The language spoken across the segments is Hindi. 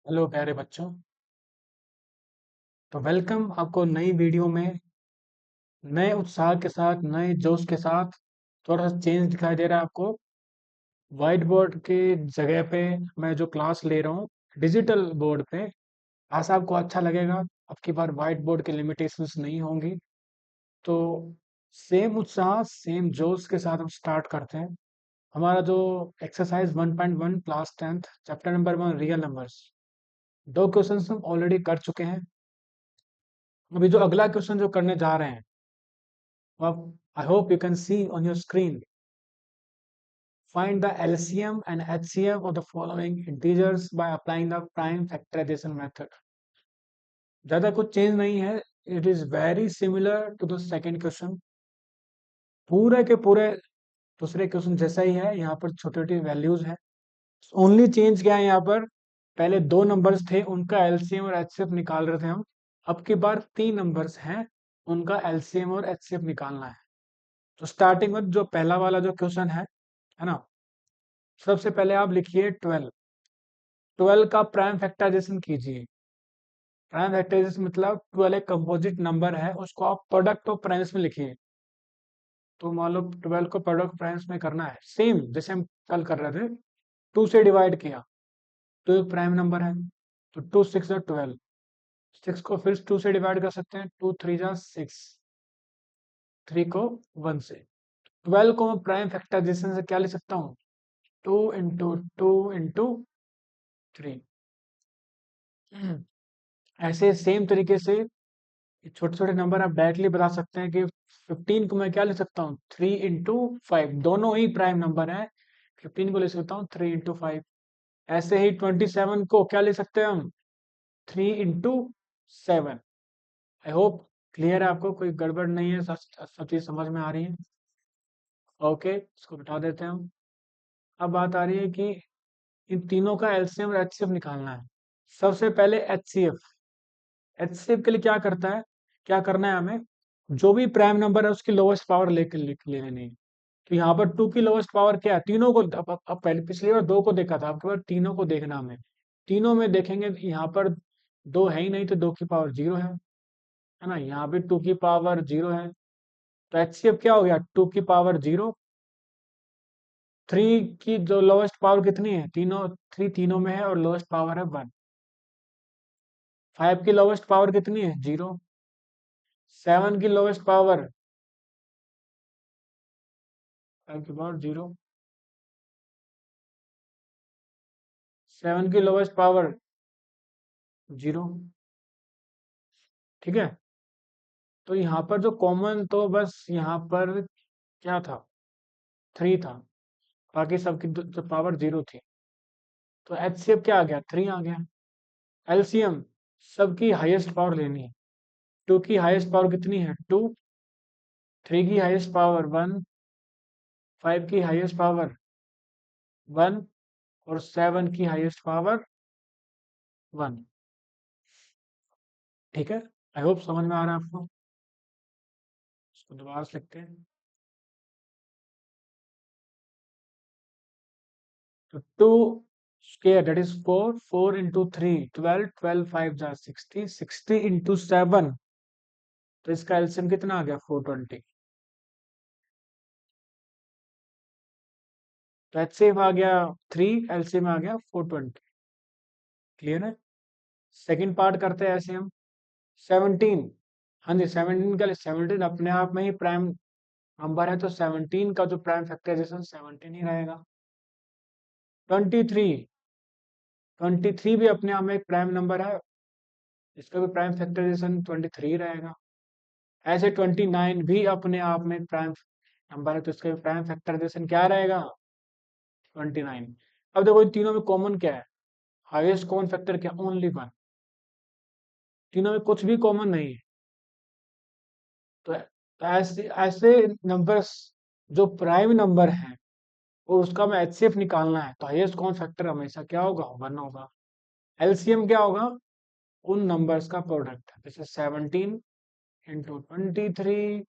हेलो प्यारे बच्चों। तो वेलकम आपको नई वीडियो में नए उत्साह के साथ नए जोश के साथ। थोड़ा सा चेंज दिखाई दे रहा है आपको। व्हाइट बोर्ड के जगह पे मैं जो क्लास ले रहा हूँ डिजिटल बोर्ड पे। आशा आपको अच्छा लगेगा। अब की बार व्हाइट बोर्ड के लिमिटेशंस नहीं होंगी। तो सेम उत्साह सेम जोश के साथ हम स्टार्ट करते हैं। हमारा जो exercise 1.1 class 10th chapter number 1 real numbers, दो क्वेश्चंस हम ऑलरेडी कर चुके हैं। अभी जो अगला क्वेश्चन जो करने जा रहे हैं well, I hope you can see on your screen. Find the LCM and HCF of the following integers by applying the prime factorization method. ज़्यादा कुछ चेंज नहीं है. It is very similar to the second question. पूरे के पूरे दूसरे क्वेश्चन जैसा ही है. यहाँ पर छोटी छोटी वैल्यूज है. ओनली चेंज क्या है यहाँ पर? पहले दो नंबर्स थे, उनका एलसीएम और एचसीएफ निकाल रहे थे हम. अब की बार तीन नंबर्स हैं, उनका एलसीएम और एचसीएफ निकालना है. तो स्टार्टिंग में जो पहला वाला जो क्वेश्चन है ना, सबसे पहले आप लिखिए 12. 12 का प्राइम फैक्टराइजेशन कीजिए. प्राइम फैक्टराइजेशन मतलब 12 एक कंपोजिट नंबर है, उसको आप प्रोडक्ट ऑफ प्राइम्स में लिखिए. तो मान लो 12 को प्रोडक्ट प्राइम्स में करना है, सेम जैसे हम कल कर रहे थे. 2 से डिवाइड किया तो एक प्राइम नंबर है, तो 2 6 12. 6 को फिर 2 से डिवाइड कर सकते हैं, 2 3 6. 3 को 1 से. 12 को मैं प्राइम फैक्टराइजेशन से क्या लिख सकता हूँ? 2 into 2 into 3. ऐसे सेम तरीके से छोटे छोटे नंबर आप डायरेक्टली बता सकते हैं कि 15 को मैं क्या लिख सकता हूँ? 3 into 5. दोनों ही प्राइम नंबर है. 15 को लिख सकता हूँ 3 into 5. ऐसे ही 27 को क्या लिख सकते हैं हम? 3 into 7. आई होप क्लियर है आपको, कोई गड़बड़ नहीं है, सब चीज समझ में आ रही है. ओके, इसको बिठा देते हैं हम. अब बात आ रही है कि इन तीनों का एलसीएम और एचसीएफ निकालना है. सबसे पहले एचसीएफ. एचसीएफ के लिए क्या करता है, क्या करना है हमें? जो भी प्राइम नंबर है उसकी लोवेस्ट पावर लेकर ले लेनी है. तो यहाँ पर 2 की लोवेस्ट पावर क्या है? तीनों को. अब पहले पिछली बार 2 को देखा था, आपके बार तीनों को देखना हमें. तीनों में देखेंगे तो यहाँ पर 2 है ही नहीं, तो 2 की पावर 0 है ना. यहाँ भी 2 की पावर 0 है. तो एचसीएफ क्या हो गया? 2 की पावर 0. 3 की जो लोवेस्ट पावर कितनी है? तीनों. 3 तीनों में है और लोवेस्ट पावर है 1. 5 की लोवेस्ट पावर कितनी है? 0. 7 की लोवेस्ट पावर 5 की पावर 0. 7 की लोवेस्ट पावर 0. ठीक है. तो यहाँ पर जो कॉमन, तो बस यहाँ पर क्या था? 3 था. बाकी सबकी जो पावर 0 थी. तो एचसीएफ क्या आ गया? 3 आ गया. एलसीएम सबकी हाईएस्ट पावर लेनी है. 2 की हाईएस्ट पावर कितनी है? 2. 3 की हाईएस्ट पावर 1. 5 की हाईएस्ट पावर 1. और 7 की हाईएस्ट पावर 1. ठीक है. आई होप समझ में आ रहा है आपको. इसको दोबारा से लिखते हैं. तो 2 square, that is 4. 4 into 3 12. 12 5 जा 60. 60 into 7. तो इसका एलसीएम कितना आ गया? 420. तो एचसीएफ आ गया 3, एलसीएम आ गया 420. क्लियर है. सेकंड पार्ट करते हैं ऐसे हम. 17. हाँ जी, 17 का 17 अपने आप में ही प्राइम नंबर है, तो 17 का जो प्राइम फैक्टराइजेशन 17 ही रहेगा. 23. 23 भी अपने आप में एक प्राइम नंबर है, इसका भी प्राइम फैक्टराइजेशन 23 रहेगा. ऐसे 29 भी अपने आप में एक प्राइम नंबर है, तो इसका भी प्राइम फैक्टराइजेशन क्या रहेगा? 29. अब देखो इन तीनों में कॉमन क्या है? हाईएस्ट कॉमन फैक्टर क्या? ओनली 1. तीनों में कुछ भी कॉमन नहीं है. तो ऐसे ऐसे नंबर्स जो प्राइम नंबर है और उसका में एचसीएफ निकालना है, तो हाईएस्ट कॉमन फैक्टर हमेशा क्या होगा? 1 होगा. एलसीएम क्या होगा? उन नंबर्स का प्रोडक्ट. जैसे 17 इंटू 23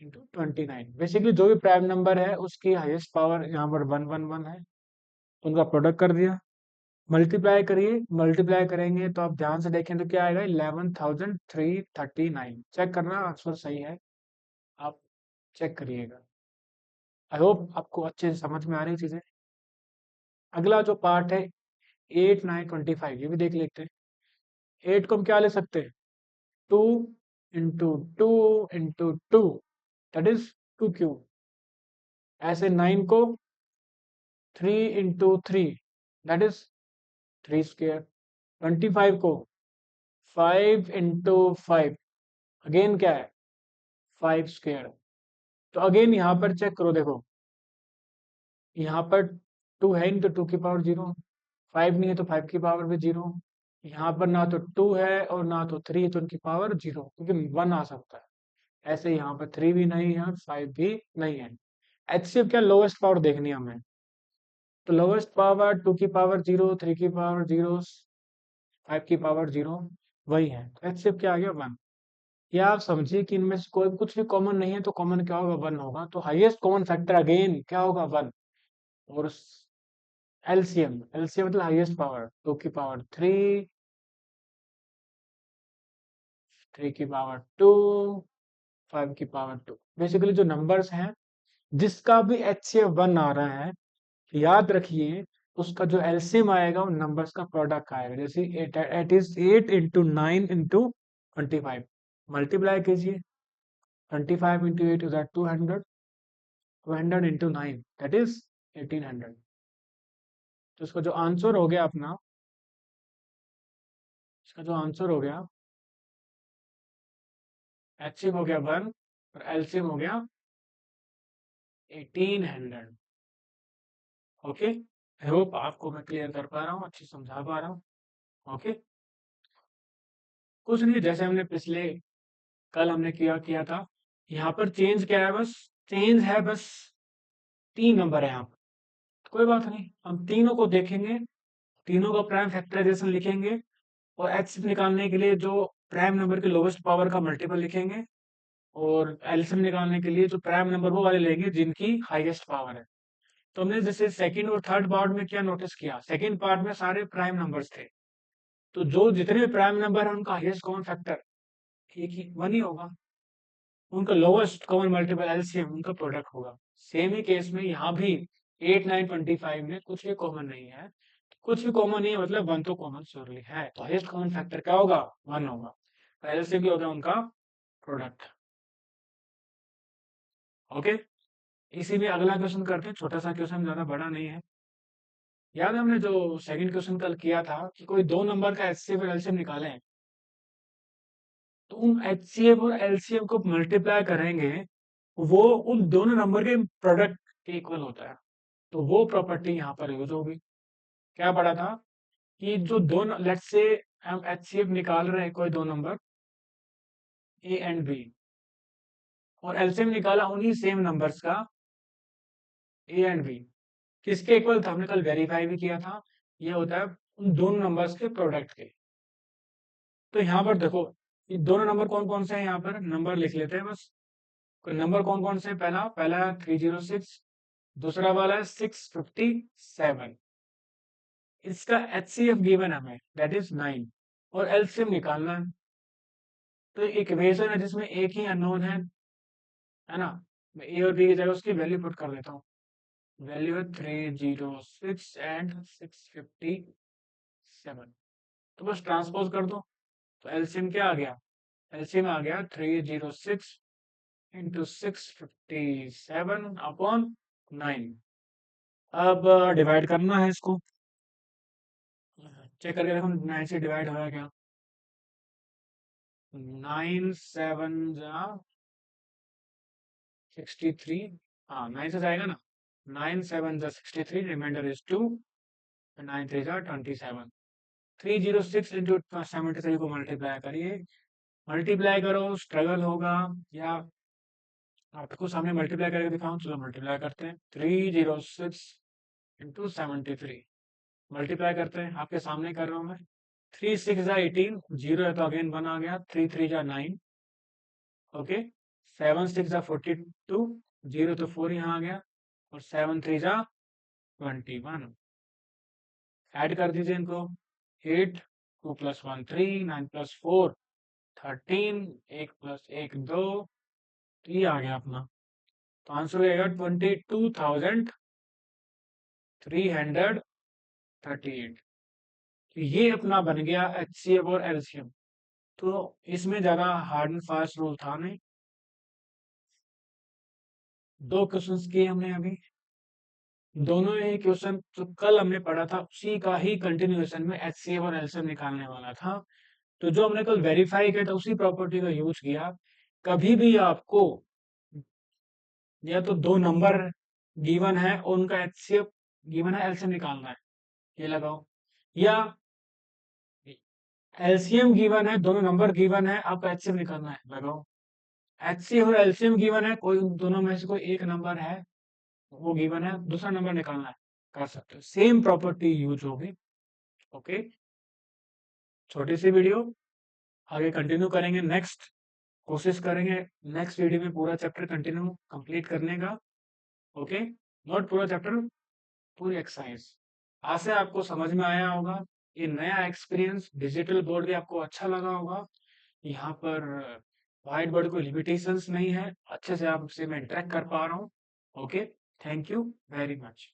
इंटू 29. बेसिकली जो भी प्राइम नंबर है उसकी हाईएस्ट पावर यहाँ पर 1 1 1 है, तो उनका प्रोडक्ट कर दिया. मल्टीप्लाई करिए, मल्टीप्लाई करेंगे तो आप ध्यान से देखें तो क्या आएगा, 11,339। चेक करना आंसर सही है, आप चेक करिएगा। आई होप आपको अच्छे से समझ में आ रही चीजें। अगला जो पार्ट है 8, 9, 25, ये भी देख लेते हैं। 8 को हम क्या ले सकते हैं, 2 into 2 into 2, that is 2 cube. ऐसे 9 को 3 into 3, दैट इज 3 स्क्वायर। 25 को 5 into 5, अगेन क्या है, 5 स्क्वायर। तो अगेन यहाँ पर चेक करो, देखो यहाँ पर 2 है नहीं तो 2 की पावर 0, 5 नहीं है तो 5 की पावर भी 0। यहाँ पर ना तो 2 है और ना तो 3 है, तो उनकी पावर 0, क्योंकि 1 आ सकता है। ऐसे यहाँ पर 3 भी नहीं है और 5 भी नहीं है। एचसीएफ क्या, लोवेस्ट पावर देखनी है हमें। तो लोवेस्ट पावर 2 की पावर 0, 3 की पावर 0, 5 की पावर 0, वही है। तो एचसीएफ क्या आ गया, 1। या आप समझिए कि इनमें से कोई कुछ भी कॉमन नहीं है, तो कॉमन क्या होगा, 1 होगा। तो हाईएस्ट कॉमन फैक्टर अगेन क्या होगा, 1। और एलसीएम, एलसीएम मतलब हाईएस्ट पावर, 2 की पावर 3, 3 की पावर 2, 5 की पावर 2। बेसिकली जो नंबर्स हैं जिसका भी एचसीएफ 1 आ रहा है, याद रखिए उसका जो एलसीएम आएगा उन नंबर्स का प्रोडक्ट आएगा। जैसे eight is 8 into 9 into 25, multiply कीजिए। 25 into 8 is 200, 200 into 9 that is 1800। तो इसका जो आंसर हो गया अपना, इसका जो आंसर हो गया, एचसीएफ हो गया 1 और एलसीएम हो गया 1800। ओके, आई होप आपको मैं क्लियर कर पा रहा हूँ, अच्छी समझा पा रहा हूँ। ओके, कुछ नहीं, जैसे हमने पिछले कल हमने किया किया था। यहाँ पर चेंज क्या है, बस चेंज है, बस 3 नंबर है यहाँ पर। कोई बात नहीं, हम तीनों को देखेंगे, तीनों का प्राइम फैक्टराइजेशन लिखेंगे और एच निकालने के लिए जो प्राइम नंबर के लोवेस्ट पावर का मल्टीपल लिखेंगे, और एलसीएम निकालने के लिए जो प्राइम नंबर वो वाले लेंगे जिनकी हाईएस्ट पावर है। तो हमने जैसे सेकंड और थर्ड पार्ट में क्या नोटिस किया, सेकंड पार्ट में सारे प्राइम नंबर्स थे। तो जो जितने भी प्राइम नंबर है उनका हाईएस्ट कॉमन फैक्टर एक ही, 1 ही होगा। उनका लोवेस्ट कॉमन मल्टीपल एलसीएम उनका प्रोडक्ट होगा। सेम ही केस में यहाँ भी 8, 9, 25 में कुछ भी कॉमन नहीं है। कुछ भी कॉमन नहीं है मतलब 1 तो कॉमन श्योरली है, तो हाईएस्ट कॉमन फैक्टर क्या होगा, 1 होगा। तो एलसीएम क्या होगा, उनका प्रोडक्ट। ओके, इसी में अगला क्वेश्चन करते हैं, छोटा सा क्वेश्चन, ज्यादा बड़ा नहीं है। याद है हमने जो सेकंड क्वेश्चन कल किया था कि कोई दो नंबर का एचसीएफ और एलसीएम निकालें, तो उन एचसीएफ और एलसीएम को मल्टीप्लाई करेंगे, वो उन दोनों नंबर के प्रोडक्ट के इक्वल होता है। तो वो प्रॉपर्टी यहाँ पर यूज होगी। क्या पढ़ा था कि जो दो, लेट्स से हम एचसीएफ निकाल रहे हैं कोई दो नंबर ए एंड बी, और एलसीएम निकाला उन्हीं सेम नंबर्स का ए एंड बी, किसके इक्वल था, हमने कल वेरीफाई भी किया था। ये होता है उन दोनों नंबर्स के प्रोडक्ट के। तो यहाँ पर देखो, ये दोनों नंबर कौन कौन से हैं, यहाँ पर नंबर लिख लेते हैं बस। नंबर कौन कौन से, पहला पहला 306, दूसरा वाला है 657। इसका एचसीएफ गिवन हमें, दैट इज 9, और एलसीएम निकालना है। तो इक्वेशन है जिसमें एक ही अननोन है ना। मैं ए और बी की जगह उसकी वैल्यू पुट कर देता हूँ। वैल्यू है 306 एंड 657। तो बस ट्रांसपोज कर दो, तो एलसीएम क्या आ गया, एलसीएम आ गया 306 into 657/9। अब डिवाइड करना है इसको, चेक करके देखो 9 से डिवाइड होगा क्या। 9 7 जा 63, हाँ 9 से जाएगा ना। 9 7 जा 63, रिमाइंडर इज 2, 9 3 जा 27। 306 into 73 को मल्टीप्लाई करिए, मल्टीप्लाई करो, स्ट्रगल होगा, या आपको सामने मल्टीप्लाई करके दिखाऊं, चलो मल्टीप्लाई करते हैं। 306 into 73 मल्टीप्लाई करते हैं, आपके सामने कर रहा हूं मैं। 3 6 जा 18, 0 है तो अगेन 1 आ गया। 3 3 जा 9, ओके। 7 6 जा 42, 0 तो 4 यहाँ आ गया, और 7 3 जा 21। ऐड कर दीजिए इनको। 8, 2 + 1 3, 9 + 4 13, 1 + 1 2, तो ये आ गया अपना। तो आंसर हो जाएगा 22,338। तो ये अपना बन गया एचसीएफ और एलसीएम। तो इसमें ज्यादा हार्ड एंड फास्ट रूल था नहीं। 2 क्वेश्चंस किए हमने अभी। दोनों ही क्वेश्चन जो कल हमने पढ़ा था उसी का ही कंटिन्यूएशन में एचसीएफ और एलसीएम निकालने वाला था। तो जो हमने कल वेरीफाई किया था उसी प्रॉपर्टी का यूज किया। कभी भी आपको या तो दो नंबर गिवन है और उनका एचसीएफ गिवन है, एलसीएम निकालना है, ये लगाओ। या एलसीएम गिवन है, दोनों नंबर गिवन है, आपको एचसीएफ निकालना है, लगाओ। एचसीएफ और एलसीएम गिवन है, कोई उन दोनों में से कोई एक नंबर है वो गिवन है, दूसरा नंबर निकालना है, कर सकते हो, सेम प्रॉपर्टी यूज होगी। ओके, छोटी सी वीडियो, आगे कंटिन्यू करेंगे। नेक्स्ट कोशिश करेंगे नेक्स्ट वीडियो में पूरा चैप्टर कंटिन्यू कंप्लीट करने का। ओके, नॉट पूरा चैप्टर, पूरी एक्सरसाइज। आशा है आपको समझ में आया होगा। ये नया एक्सपीरियंस डिजिटल बोर्ड भी आपको अच्छा लगा होगा। यहाँ पर व्हाइट बोर्ड कोई लिमिटेशंस नहीं है, अच्छे से आपसे मैं इंटरेक्ट कर पा रहा हूँ। Okay, thank you very much.